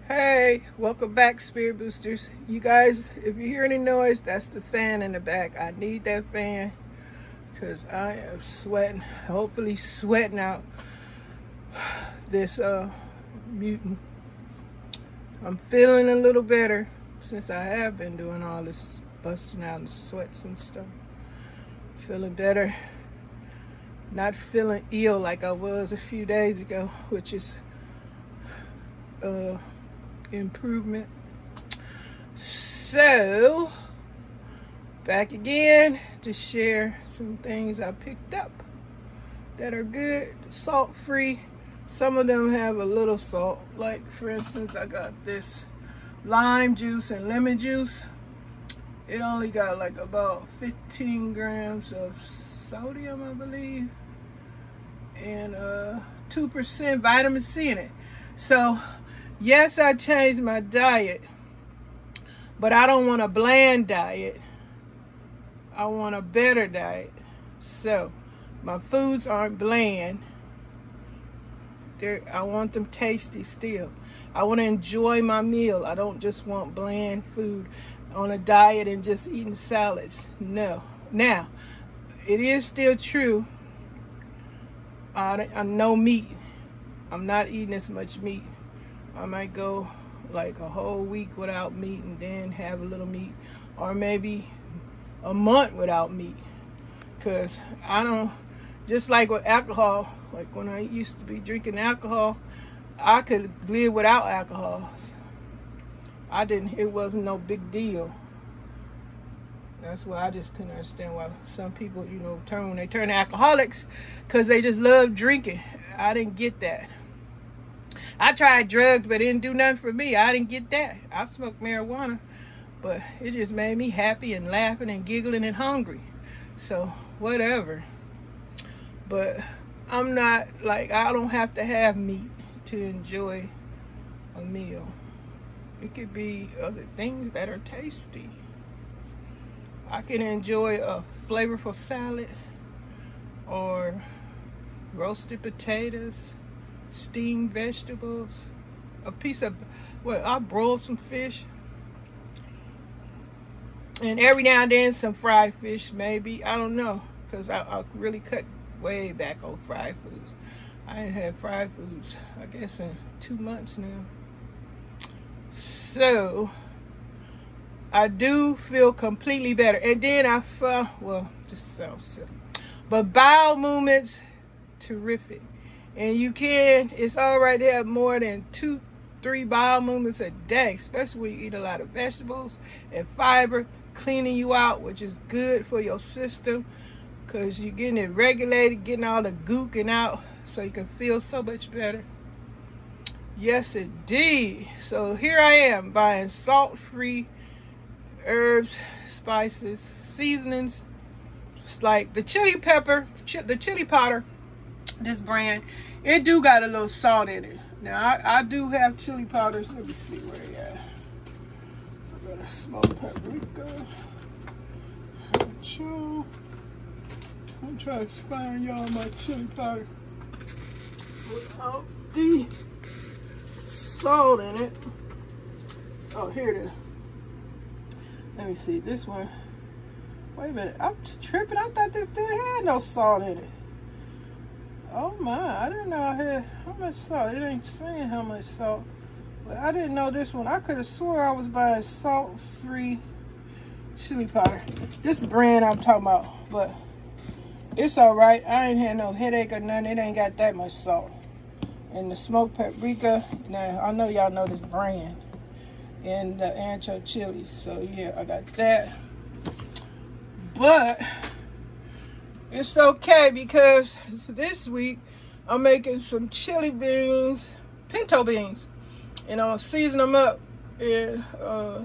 Hey, welcome back, Spirit Boosters. You guys, if you hear any noise, that's the fan in the back. I need that fan because I am sweating, hopefully sweating out this mutant. I'm feeling a little better since I have been doing all this busting out in sweats and stuff. Feeling better. Not feeling ill like I was a few days ago, which is improvement. So back again to share some things I picked up that are good, salt free. Some of them have a little salt, like for instance I got this lime juice and lemon juice. It only got like about 15 grams of sodium, I believe, and 2% vitamin C in it. So yes, I changed my diet, but I don't want a bland diet. I want a better diet. So my foods aren't bland. I want them tasty still. I want to enjoy my meal. I don't just want bland food on a diet and just eating salads. No. Now, it is still true. I no meat. I'm not eating as much meat. I might go like a whole week without meat and then have a little meat, or maybe a month without meat, because I don't, just like with alcohol, like when I used to be drinking alcohol, I could live without alcohol. It wasn't no big deal. That's why I just couldn't understand why some people, when they turn alcoholics, because they just love drinking. I didn't get that. I tried drugs, but it didn't do nothing for me. I didn't get that. I smoked marijuana, but it just made me happy and laughing and giggling and hungry. So, whatever. But I'm not, I don't have to have meat to enjoy a meal. It could be other things that are tasty. I can enjoy a flavorful salad or roasted potatoes, steamed vegetables, a piece of, I broil some fish, and every now and then some fried fish, maybe. I don't know, because I really cut way back on fried foods. I ain't had fried foods, I guess, in 2 months now. So I do feel completely better. And then I felt, this sounds silly, but bowel movements, terrific. And it's all right to have more than 2-3 bowel movements a day, especially when you eat a lot of vegetables and fiber, cleaning you out, which is good for your system, because you're getting it regulated, getting all the gooking out, so you can feel so much better. Yes, indeed. So here I am buying salt-free herbs, spices, seasonings. It's like the chili pepper, the chili powder, this brand, it do got a little salt in it. Now I do have chili powders. Let me see where they at. I got a smoked paprika. I'm trying to find y'all my chili powder without the salt in it. Oh, here it is. Let me see this one. Wait a minute, I'm tripping. I thought this thing had no salt in it. Oh my, I didn't know I had how much salt. It ain't saying how much salt. But I didn't know this one. I could have swore I was buying salt-free chili powder. This brand I'm talking about, but it's alright. I ain't had no headache or nothing. It ain't got that much salt. And the smoked paprika, now I know y'all know this brand. And the ancho chilies. So yeah, I got that. But it's okay, because this week I'm making some chili beans, pinto beans, and I'm gonna season them up. And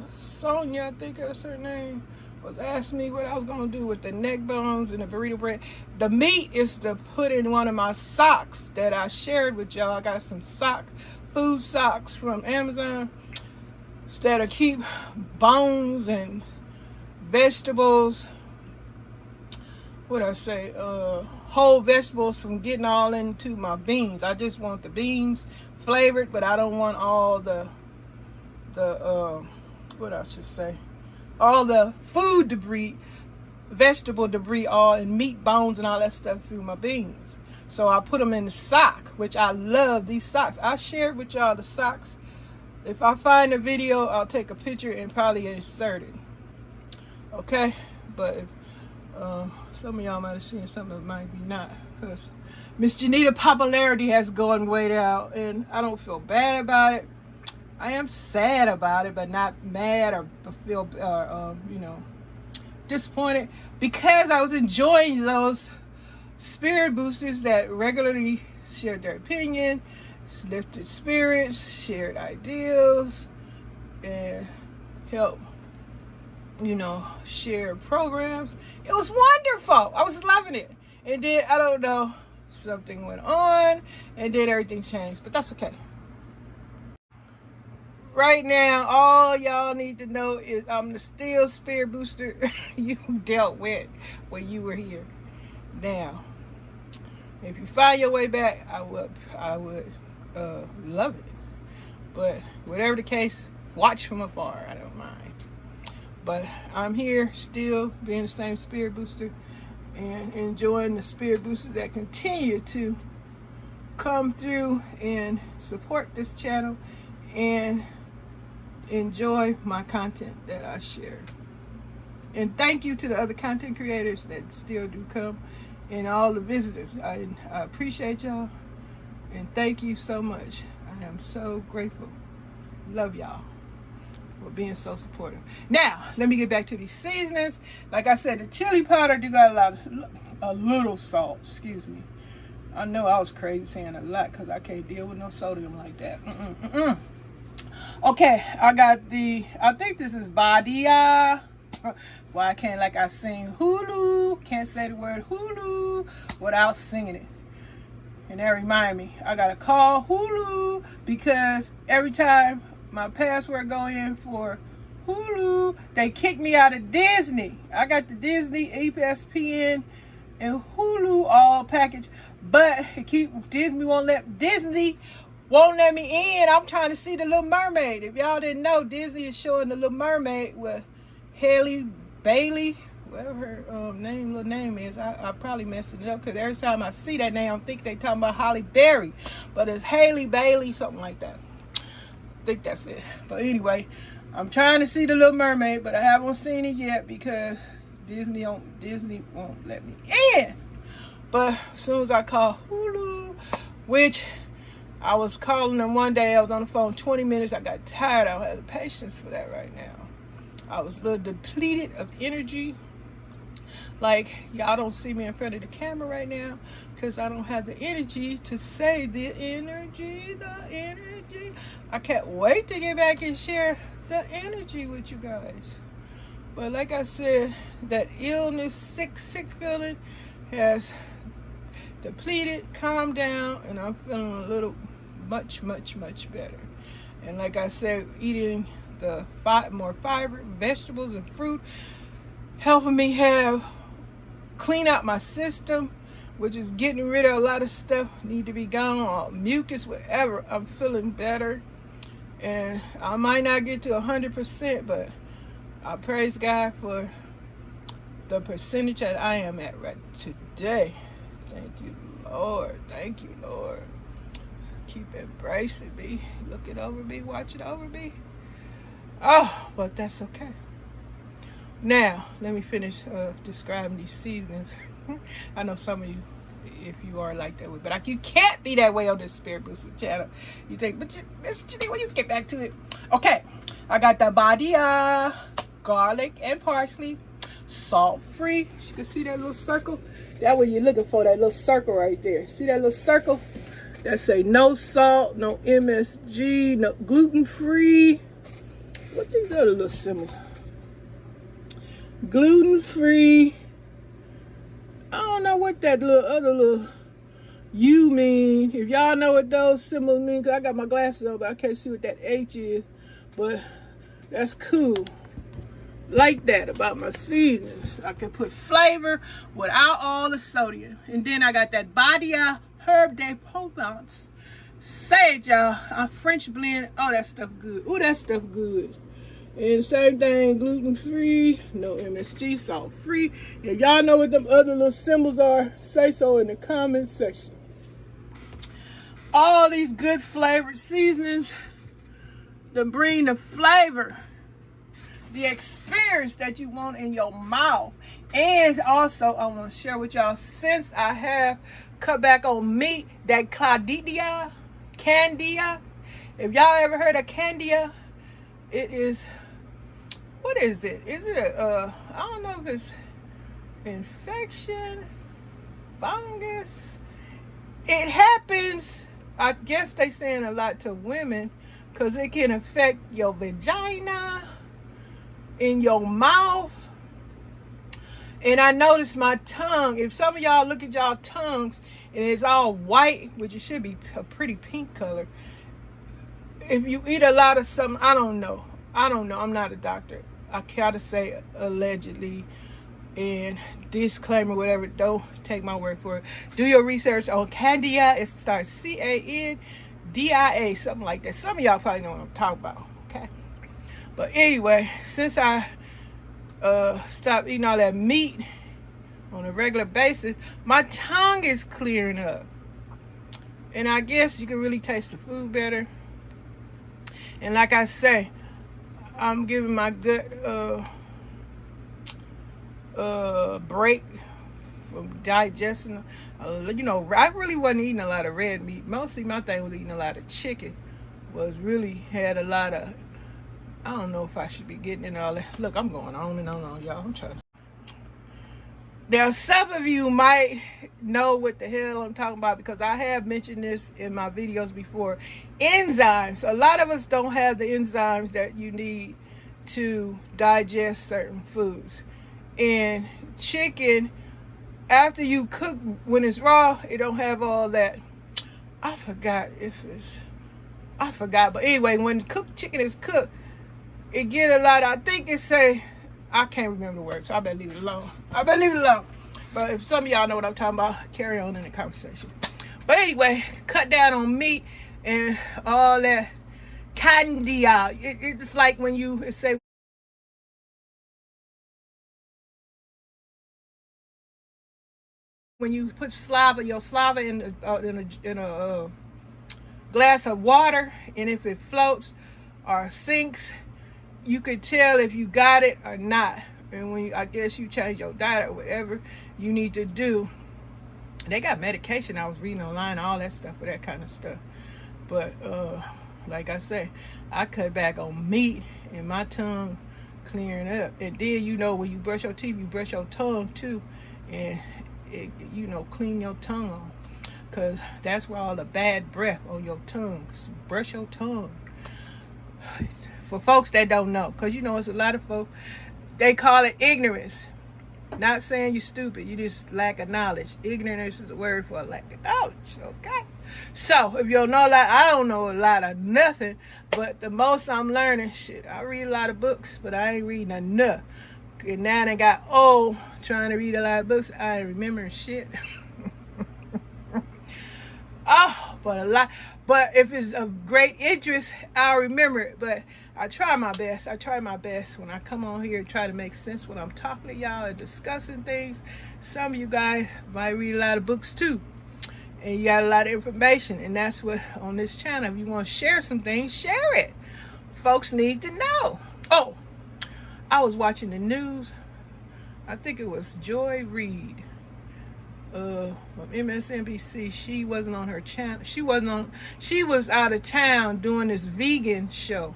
Sonia, I think that's her name, was asking me what I was gonna do with the neck bones and the burrito bread. The meat is to put in one of my socks that I shared with y'all. I got some food socks from Amazon that'll keep bones and vegetables, whole vegetables from getting all into my beans. I just want the beans flavored, but I don't want all the what I should say, all the food debris, vegetable debris, all and meat bones and all that stuff through my beans. So I put them in the sock, which I love these socks. I shared with y'all the socks. If I find a video, I'll take a picture and probably insert it. Okay, but if, some of y'all might have seen something that might be not, because Miss Janita's popularity has gone way down, and I don't feel bad about it. I am sad about it, but not mad or feel, you know, disappointed, because I was enjoying those spirit boosters that regularly shared their opinion, lifted spirits, shared ideals, and helped, you know, share programs. It was wonderful. I was loving it. And then, I don't know, something went on, and then everything changed, but that's okay. Right now, all y'all need to know is I'm the still spirit booster you dealt with when you were here. Now, if you find your way back, I would love it. But whatever the case, watch from afar. I don't mind. But I'm here still being the same spirit booster and enjoying the spirit boosters that continue to come through and support this channel and enjoy my content that I share. And thank you to the other content creators that still do come and all the visitors. I appreciate y'all and thank you so much. I am so grateful. Love y'all for being so supportive. Now, let me get back to these seasonings. Like I said, the chili powder do got a little salt, excuse me. I know I was crazy saying a lot because I can't deal with no sodium like that. Okay, I got I think this is Badia. Why I can't, like I sing Hulu, can't say the word Hulu without singing it. And that remind me, I gotta call Hulu because every time my password go in for Hulu, they kick me out of Disney. I got the Disney, ESPN, and Hulu all packaged, but Disney won't let me in. I'm trying to see the Little Mermaid. If y'all didn't know, Disney is showing the Little Mermaid with Halle Bailey, whatever her little name is. I probably messing it up because every time I see that name, I think they talking about Halle Berry, but it's Halle Bailey, something like that. I think that's it. But anyway, I'm trying to see the Little Mermaid, but I haven't seen it yet because Disney won't let me in. But as soon as I call Hulu, which I was calling them one day, I was on the phone 20 minutes. I got tired. I don't have the patience for that right now. I was a little depleted of energy. Like, y'all don't see me in front of the camera right now because I don't have the energy to say the energy. I can't wait to get back and share the energy with you guys. But like I said, that illness, sick feeling has depleted, calmed down, and I'm feeling a little much better. And like I said, eating the more fiber, vegetables, and fruit, helping me clean out my system, which is getting rid of a lot of stuff need to be gone, or mucus, whatever. I'm feeling better, and I might not get to 100%, but I praise God for the percentage that I am at right today. Thank you, Lord. Thank you, Lord. Keep embracing me, looking over me, watching over me. Oh, but that's okay. Now, let me finish describing these seasonings. I know some of you, if you are like that way, but you can't be that way on this Spirit Booster channel. You think, but Miss Janine, when you get back to it. Okay, I got the Badia garlic and parsley, salt-free. You can see that little circle? That's what you're looking for, that little circle right there. See that little circle? That say no salt, no MSG, no gluten-free. What these other little symbols? Gluten-free. I don't know what that other little U mean. If y'all know what those symbols mean, because I got my glasses on, but I can't see what that H is. But that's cool. Like that about my seasonings. I can put flavor without all the sodium. And then I got that Badia Herb de Provence. Say it, y'all. I French blend. Oh, that stuff good. Oh, that stuff good. And same thing, gluten free, no MSG, salt free. If y'all know what them other little symbols are, say so in the comment section. All these good flavored seasonings to bring the flavor, the experience that you want in your mouth. And also, I want to share with y'all, since I have cut back on meat, that Candia. If y'all ever heard of Candia, it is, what is it? Is it a, I don't know if it's infection, fungus. It happens, I guess they saying a lot to women, because it can affect your vagina, in your mouth. And I noticed my tongue, if some of y'all look at y'all tongues and it's all white, which it should be a pretty pink color, if you eat a lot of something, I don't know, I'm not a doctor, I gotta say allegedly, and disclaimer, whatever, don't take my word for it. Do your research on Candia. It starts C-A-N-D-I-A, something like that. Some of y'all probably know what I'm talking about, okay? But anyway, since I stopped eating all that meat on a regular basis, my tongue is clearing up. And I guess you can really taste the food better. And like I say, I'm giving my gut break from digesting. You know, I really wasn't eating a lot of red meat. Mostly my thing was eating a lot of chicken. Had a lot of, I don't know if I should be getting in all that. Look, I'm going on and on, y'all. I'm trying. Now, some of you might know what the hell I'm talking about, because I have mentioned this in my videos before. Enzymes. A lot of us don't have the enzymes that you need to digest certain foods. And chicken, after you cook, when it's raw, it don't have all that. I forgot, but anyway, when cooked chicken is cooked, it get a lot of, I think it say, I can't remember the word, so I better leave it alone. But if some of y'all know what I'm talking about, carry on in the conversation. But anyway, cut down on meat and all that Candia. It's like when you say, when you put your saliva in a glass of water, and if it floats or sinks, you could tell if you got it or not. And when I guess you change your diet or whatever you need to do, they got medication I was reading online, all that stuff for that kind of stuff. But like I say, I cut back on meat and my tongue clearing up. And then, you know, when you brush your teeth, you brush your tongue too, and it, you know, clean your tongue off, because that's where all the bad breath on your tongue. So brush your tongue. For folks that don't know, because you know it's a lot of folks, they call it ignorance. Not saying you're stupid, you just lack of knowledge. Ignorance is a word for a lack of knowledge, okay? So if you don't know a lot, I don't know a lot of nothing, but the most I'm learning, shit, I read a lot of books, but I ain't reading enough. And now I got old trying to read a lot of books, I ain't remembering shit. Oh, but if it's of great interest, I'll remember it. But I try my best. When I come on here and try to make sense when I'm talking to y'all and discussing things. Some of you guys might read a lot of books too, and you got a lot of information, and that's what on this channel, if you want to share some things, share it. Folks need to know. Oh, I was watching the news. I think it was Joy Reid from MSNBC. She wasn't on her channel. She was out of town doing this vegan show.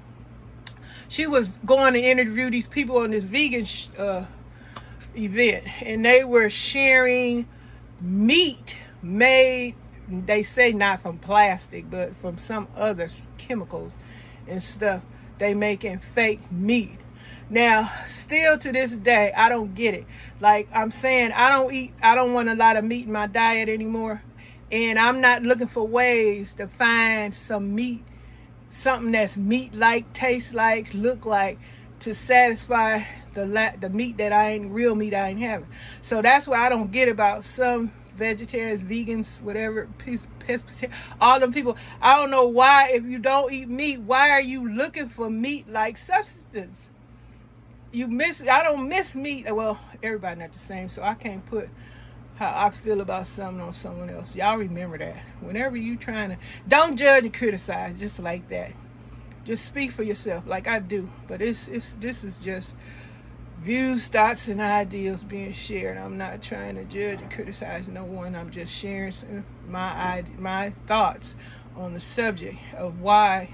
She was going to interview these people on this vegan event, and they were sharing meat made, they say not from plastic, but from some other chemicals and stuff. They making fake meat. Now, still to this day, I don't get it. Like I'm saying, I don't want a lot of meat in my diet anymore. And I'm not looking for ways to find some meat, something that's meat-like, taste like, look like, to satisfy the meat that real meat I ain't having. So that's what I don't get about some vegetarians, vegans, whatever, all them people. I don't know why, if you don't eat meat, why are you looking for meat-like substance? I don't miss meat. Well, everybody not the same, so I can't put how I feel about something on someone else. Y'all remember that. Whenever you trying to, don't judge and criticize just like that. Just speak for yourself like I do. But this is just views, thoughts, and ideas being shared. I'm not trying to judge and criticize no one. I'm just sharing my thoughts on the subject of why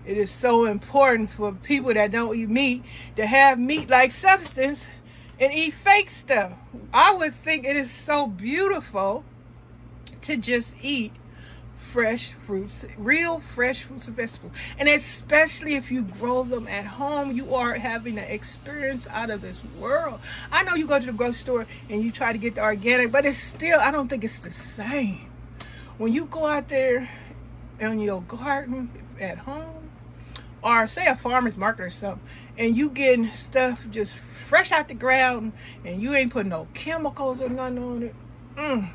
it is so important for people that don't eat meat to have meat-like substance and eat fake stuff. I would think it is so beautiful to just eat fresh fruits, real fresh fruits and vegetables. And especially if you grow them at home, you are having an experience out of this world. I know you go to the grocery store and you try to get the organic, but it's still, I don't think it's the same. When you go out there in your garden at home, or say a farmer's market or something, and you getting stuff just fresh out the ground, and you ain't putting no chemicals or nothing on it,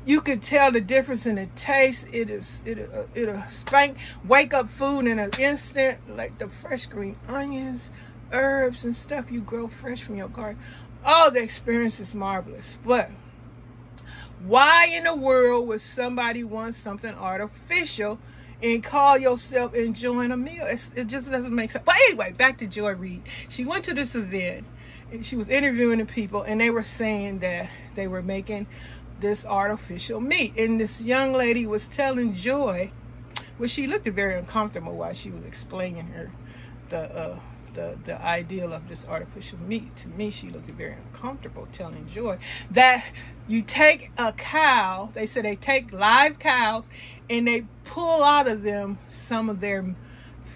you could tell the difference in the taste. It'll wake up food in an instant, like the fresh green onions, herbs, and stuff you grow fresh from your garden. Oh, the experience is marvelous. But why in the world would somebody want something artificial and call yourself enjoying a meal? It just doesn't make sense. But anyway, back to Joy Reid. She went to this event and she was interviewing the people, and they were saying that they were making this artificial meat. And this young lady was telling Joy, well, she looked very uncomfortable while she was explaining her the ideal of this artificial meat. To me, she looked very uncomfortable telling Joy that you take a cow, they said they take live cows and they pull out of them some of their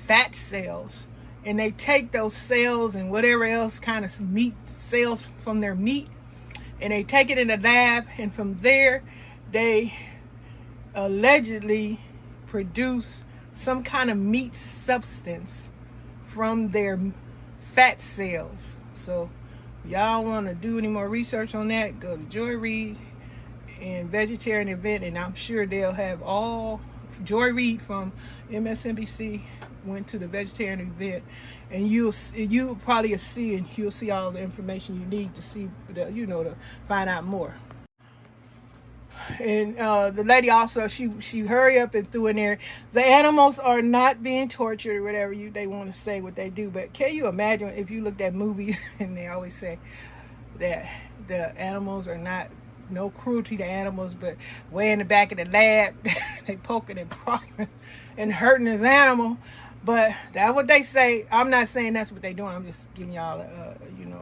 fat cells, and they take those cells and whatever else kind of meat cells from their meat, and they take it in the lab, and from there they allegedly produce some kind of meat substance from their fat cells. So y'all want to do any more research on that, go to Joy Reid and vegetarian event, and I'm sure they'll have all. Joy Reid from MSNBC went to the vegetarian event, and you'll probably see, and you'll see all the information you need to see, to find out more. And the lady also, she hurry up and threw in there, the animals are not being tortured, or whatever they want to say what they do. But can you imagine if you looked at movies and they always say that the animals are not, no cruelty to animals, but way in the back of the lab they poking and prodding and hurting this animal. But that's what they say. I'm not saying that's what they're doing. I'm just giving y'all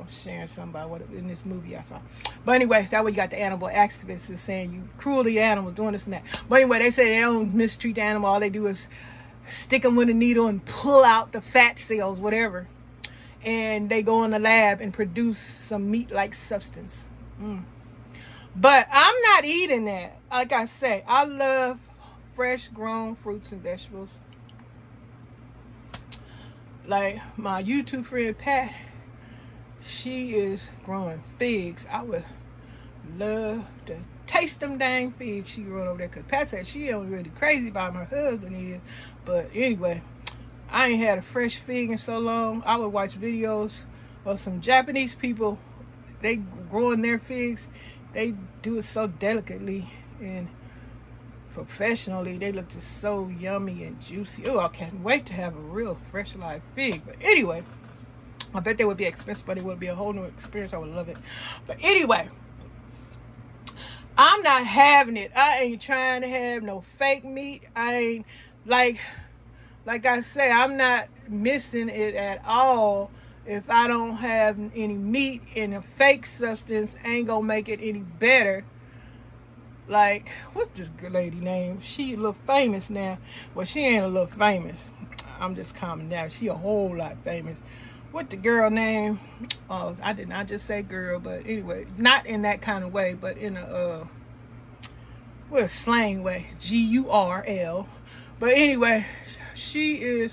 sharing something about what in this movie I saw. But anyway, that way you got the animal activists saying you cruelty to animals, doing this and that. But anyway, they say they don't mistreat the animal. All they do is stick them with a needle and pull out the fat cells, whatever, and they go in the lab and produce some meat-like substance. But I'm not eating that. Like I say, I love fresh grown fruits and vegetables. Like my YouTube friend Pat, she is growing figs. I would love to taste them dang figs she growing over there. Because Pat said she ain't really crazy about my husband is. But anyway, I ain't had a fresh fig in so long. I would watch videos of some Japanese people. They growing their figs. They do it so delicately and professionally. They look just so yummy and juicy. Oh, I can't wait to have a real fresh live fig. But anyway, I bet they would be expensive, but it would be a whole new experience. I would love it. But anyway, I'm not having it. I ain't trying to have no fake meat. I ain't, like I say, I'm not missing it at all. If I don't have any meat, and a fake substance ain't gonna make it any better. Like, what's this lady name? She look famous now. Well, she ain't a little famous. I'm just calming down. She a whole lot famous. What the girl name? Oh, I did not just say girl, but anyway, not in that kind of way, but in a slang way. G-U-R-L. But anyway, she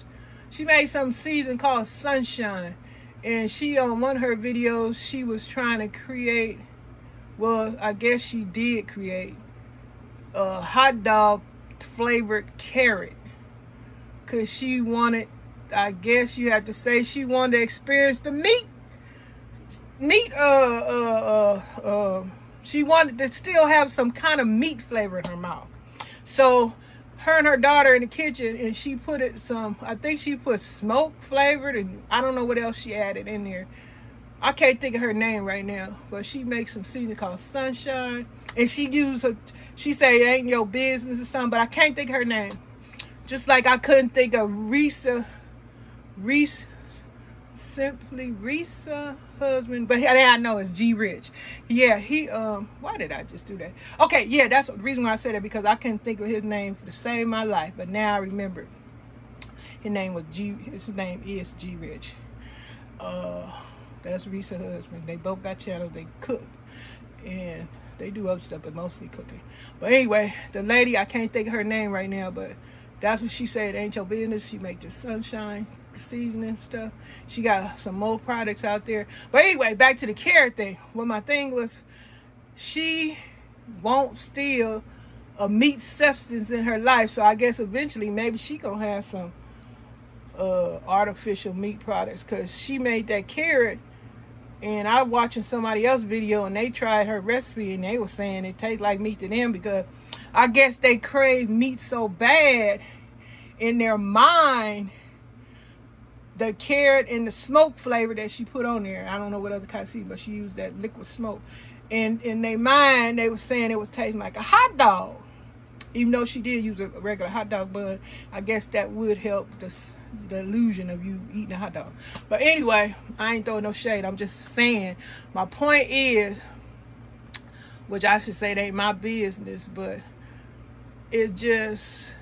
made some season called Sunshine. And she, on one of her videos, she was trying to create well, I guess she did create a hot dog flavored carrot, because she wanted, I guess you have to say, she wanted to experience the meat. She wanted to still have some kind of meat flavor in her mouth. So her and her daughter in the kitchen, and she put it some, I think she put smoke flavored, and I don't know what else she added in there. I can't think of her name right now, but she makes some seasoning called Sunshine, and she say it ain't your business or something, but I can't think of her name. Just like I couldn't think of Simply Reese husband, but I know it's G Rich. Yeah, he why did I just do that? Okay, yeah, that's the reason why I said it, because I couldn't think of his name to save my life, but now I remember. His name is G Rich. That's Reese's husband. They both got channels. They cook and they do other stuff, but mostly cooking. But anyway, the lady, I can't think of her name right now, but that's what she said. Ain't your business. She make the Sunshine seasoning stuff. She got some more products out there. But anyway, back to the carrot thing. Well, my thing was, she won't steal a meat substance in her life. So I guess eventually maybe she gonna have some artificial meat products, because she made that carrot, and I watching somebody else's video and they tried her recipe and they were saying it tastes like meat to them, because I guess they crave meat so bad in their mind. The carrot and the smoke flavor that she put on there, I don't know what other kind of seasoning, but she used that liquid smoke, and in their mind they were saying it was tasting like a hot dog, even though she did use a regular hot dog bun. I guess that would help the illusion of you eating a hot dog. But anyway, I ain't throwing no shade. I'm just saying, my point is, which I should say it ain't my business, but it just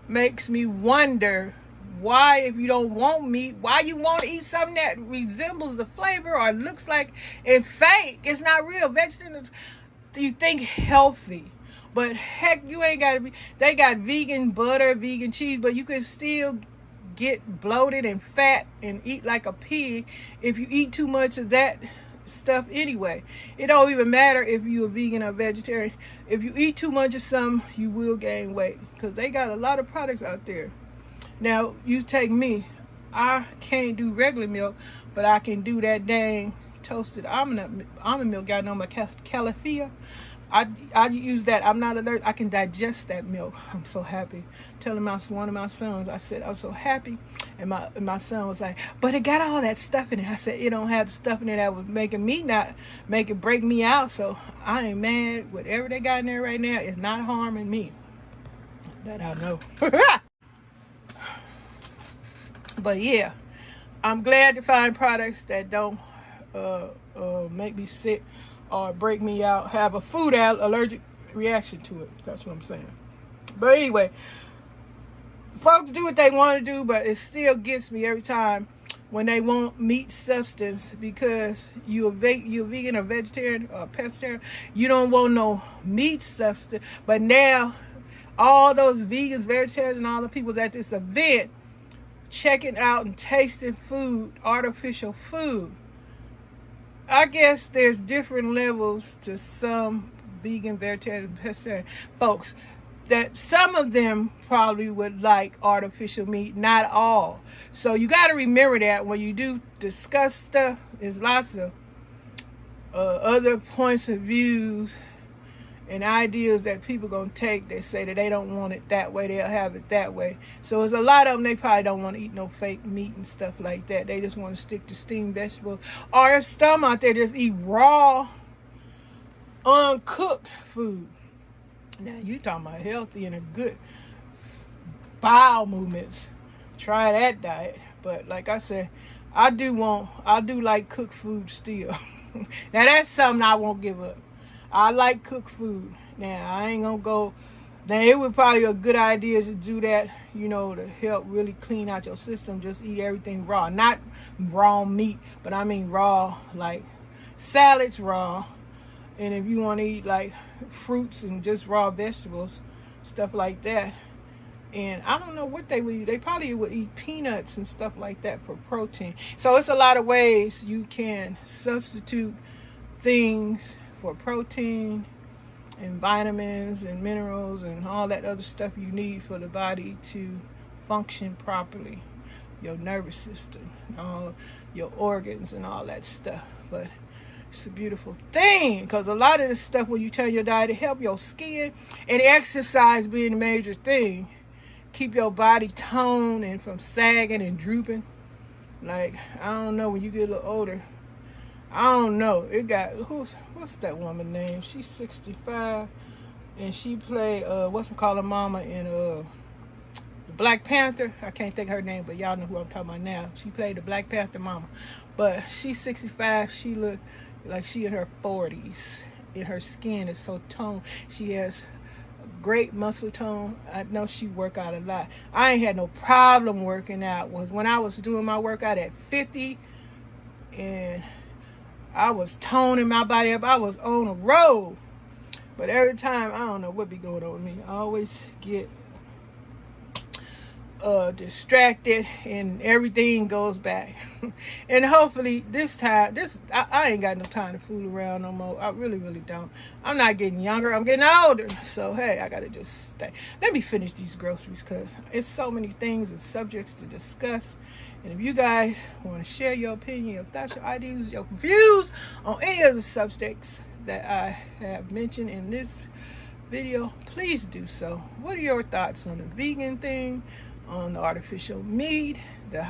makes me wonder why, if you don't want meat, why you want to eat something that resembles the flavor or looks like it's fake. It's not real. Vegetables, you think healthy, but heck, you ain't got to be. They got vegan butter, vegan cheese, but you can still get bloated and fat and eat like a pig if you eat too much of that stuff anyway. It don't even matter if you're a vegan or vegetarian. If you eat too much of something, you will gain weight, because they got a lot of products out there. Now, you take me, I can't do regular milk, but I can do that dang toasted almond milk. Y'all know my califia. I use that. I'm not allergic. I can digest that milk. I'm so happy. Telling one of my sons, I said, I'm so happy. And my son was like, but it got all that stuff in it. I said, it don't have the stuff in it that was making me not make it break me out. So I ain't mad. Whatever they got in there right now is not harming me. That I know. But yeah, I'm glad to find products that don't make me sick or break me out, have a food allergic reaction to it. That's what I'm saying. But anyway, folks do what they want to do, but it still gets me every time when they want meat substance, because you're vegan or vegetarian or pescatarian. You don't want no meat substance. But now all those vegans, vegetarians, and all the people at this event checking out and tasting food, artificial food. I guess there's different levels to some vegan, vegetarian, pescatarian folks, that some of them probably would like artificial meat, not all. So you got to remember that when you do discuss stuff, there's lots of other points of views and ideas that people gonna take. They say that they don't want it that way, they'll have it that way. So there's a lot of them, they probably don't want to eat no fake meat and stuff like that. They just want to stick to steamed vegetables. Or there's some out there just eat raw, uncooked food. Now you talking about healthy and a good bowel movements. Try that diet. But like I said, I do like cooked food still. Now that's something I won't give up. I like cooked food. Now, I ain't gonna go. Now, it would probably be a good idea to do that, you know, to help really clean out your system. Just eat everything raw. Not raw meat, but I mean raw, like salads raw. And if you want to eat like fruits and just raw vegetables, stuff like that, And I don't know what they would eat. They probably would eat peanuts and stuff like that for protein. So it's a lot of ways you can substitute things for protein and vitamins and minerals and all that other stuff you need for the body to function properly. Your nervous system, all your organs and all that stuff. But it's a beautiful thing, because a lot of this stuff, when you tell your diet to help your skin, and exercise being a major thing, keep your body toned and from sagging and drooping. Like, I don't know, when you get a little older, I don't know. It got, what's that woman name? She's 65, and she played, whatchamacallit mama in the Black Panther. I can't think of her name, but y'all know who I'm talking about now. She played the Black Panther mama. But she's 65. She look like she in her 40s. And her skin is so toned. She has great muscle tone. I know she work out a lot. I ain't had no problem working out. When I was doing my workout at 50, and I was toning my body up. I was on a roll. But every time, I don't know what be going on with me. I always get distracted and everything goes back. And hopefully this time, I ain't got no time to fool around no more. I really don't. I'm not getting younger, I'm getting older. So hey, I gotta just stay. Let me finish these groceries, because it's so many things and subjects to discuss. And if you guys want to share your opinion, your thoughts, your ideas, your views on any of the subjects that I have mentioned in this video, please do so. What are your thoughts on the vegan thing, on the artificial meat, they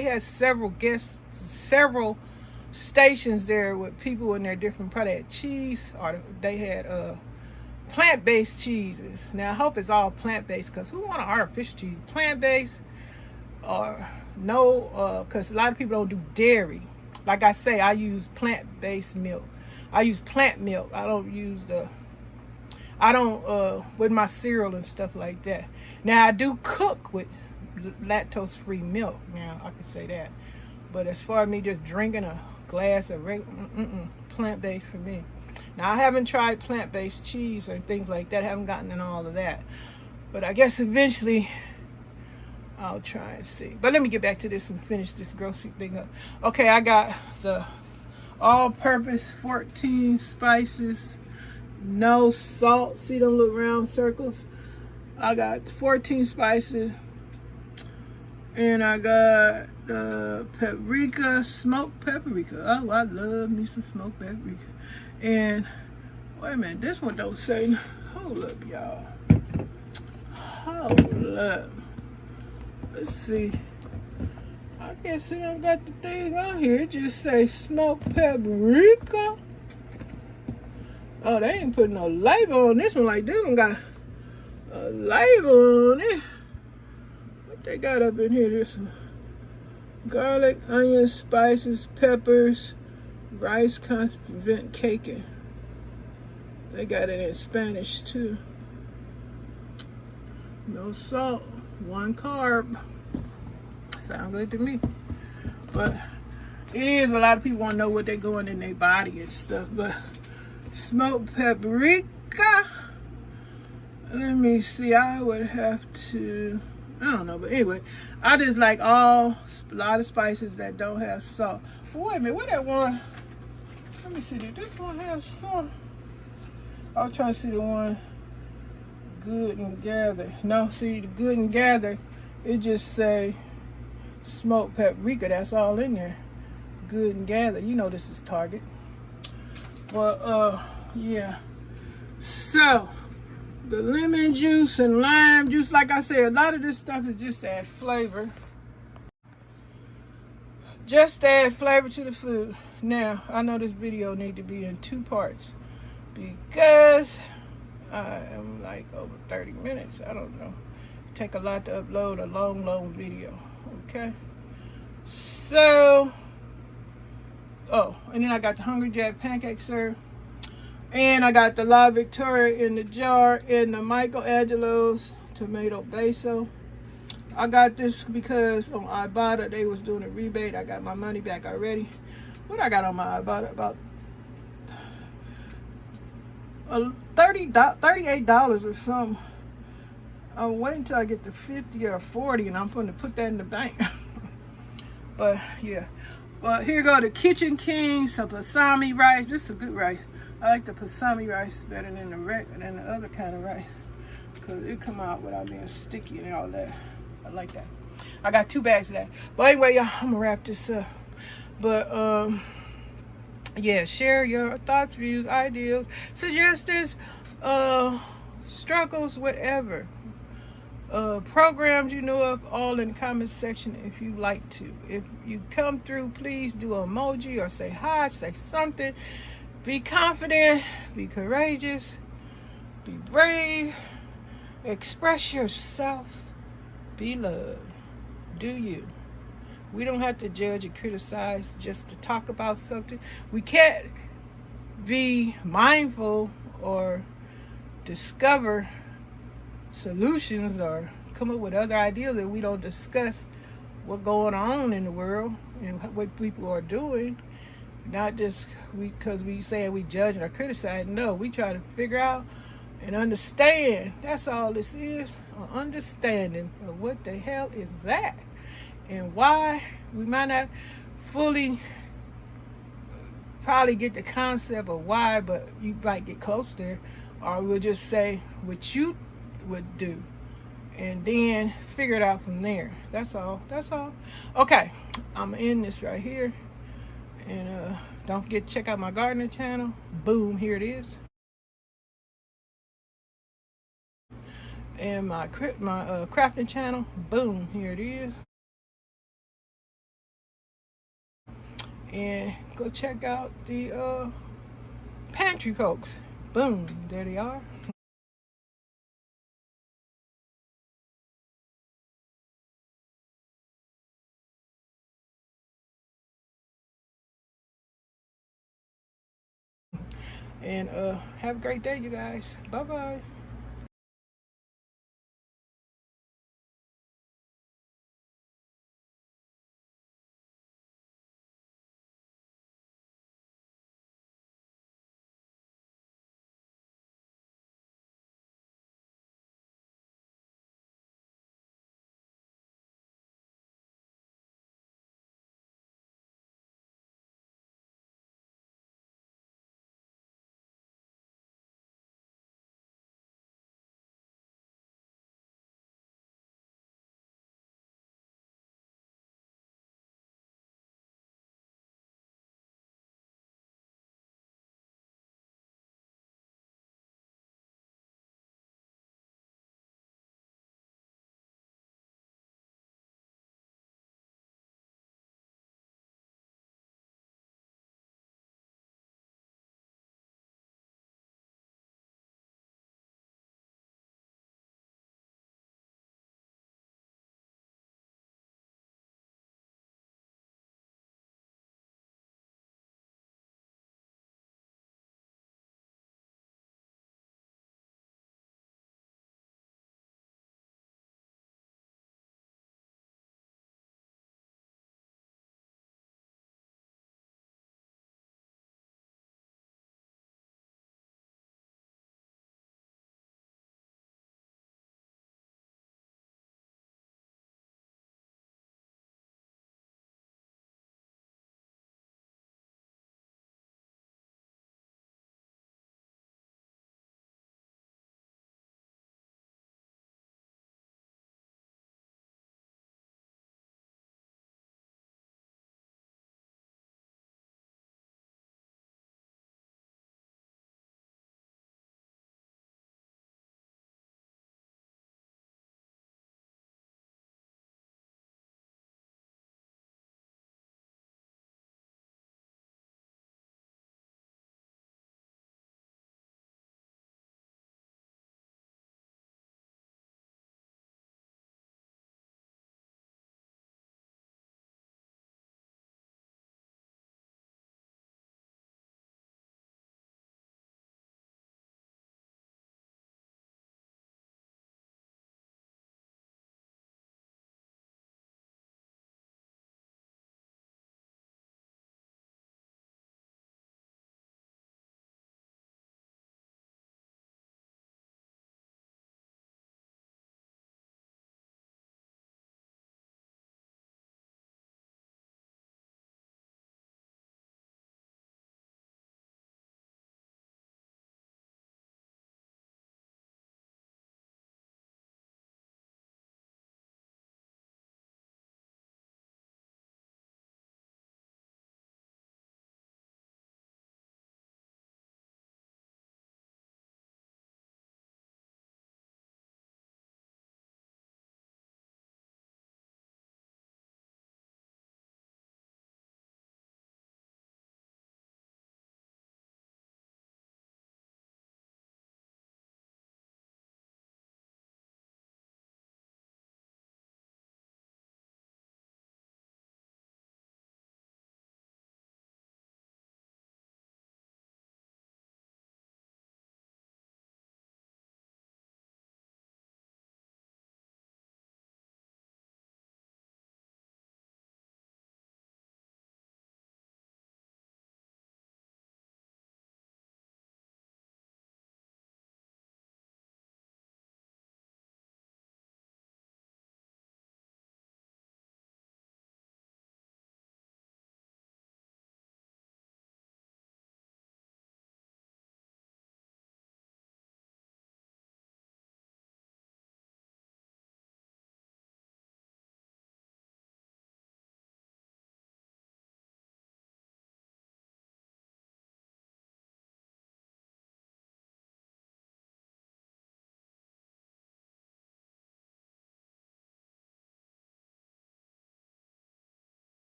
had several guests, several stations there with people in their different products. They had cheese, or they had plant-based cheeses. Now I hope it's all plant-based, because who want an artificial cheese? Plant-based or no, because a lot of people don't do dairy. Like I say, I use plant-based milk. I use plant milk. I don't use with my cereal and stuff like that. Now I do cook with lactose-free milk. Now I can say that. But as far as me just drinking a glass of regular, plant-based for me. Now I haven't tried plant-based cheese or things like that. I haven't gotten in all of that. But I guess eventually I'll try and see. But let me get back to this and finish this grocery thing up. Okay, I got the all-purpose 14 spices, no salt. See them little round circles? I got 14 spices, and I got paprika, smoked paprika. Oh, I love me some smoked paprika. And wait a minute, this one don't say. Hold up, y'all. Hold up. Let's see. I guess it don't got the thing on here. It just say smoked paprika. Oh, they ain't putting no label on this one. Like, this one got a label on it. What they got up in here? This one. Garlic, onions, spices, peppers, rice to prevent caking. They got it in Spanish too. No salt, 1 carb. Sound good to me. But it is, a lot of people want to know what they're going in their body and stuff. But smoked paprika, let me see, I would have to, I don't know, but anyway, I just like a lot of spices that don't have salt. But wait a minute, what that one, let me see, did this one have salt? I was trying to see the one, Good and Gather. No, see, the Good and Gather, it just say smoked paprika. That's all in there. Good and Gather. You know this is Target. But yeah. So the lemon juice and lime juice, like I said, a lot of this stuff is just to add flavor. Just to add flavor to the food. Now, I know this video need to be in 2 parts, because I am like over 30 minutes. I don't know. Take a lot to upload a long video. Okay. So, oh, and then I got the Hungry Jack pancake syrup. And I got the La Victoria in the jar, and the Michelangelo's tomato basil. I got this because on Ibotta they was doing a rebate. I got my money back already. What I got on my Ibotta? About $38 or something. I'll wait until I get to 50 or 40 and I'm going to put that in the bank. But yeah. Well, here go the Kitchen King, some Pasami rice. This is a good rice. I like the Pasami rice better than the other kind of rice, because it come out without being sticky and all that. I like that. I got 2 bags of that. But anyway, y'all, I'm gonna wrap this up. But yeah, share your thoughts, views, ideas, suggestions, struggles, whatever. Programs you know of, all in the comment section if you like to. If you come through, please do an emoji or say hi, say something. Be confident, be courageous, be brave, express yourself, be loved, do you. We don't have to judge and criticize just to talk about something. We can't be mindful or discover solutions or come up with other ideas that we don't discuss what's going on in the world and what people are doing. Not just because we say we judge or criticize. No, we try to figure out and understand. That's all this is, an understanding of what the hell is that and why. We might not fully probably get the concept of why, but you might get close there, or we'll just say what you would do and then figure it out from there. That's all. Okay, I'm gonna end this right here, and don't forget to check out my gardening channel. Boom, here it is. And my crafting channel. Boom, here it is. And go check out the pantry folks. Boom, there they are. And have a great day, you guys. Bye bye.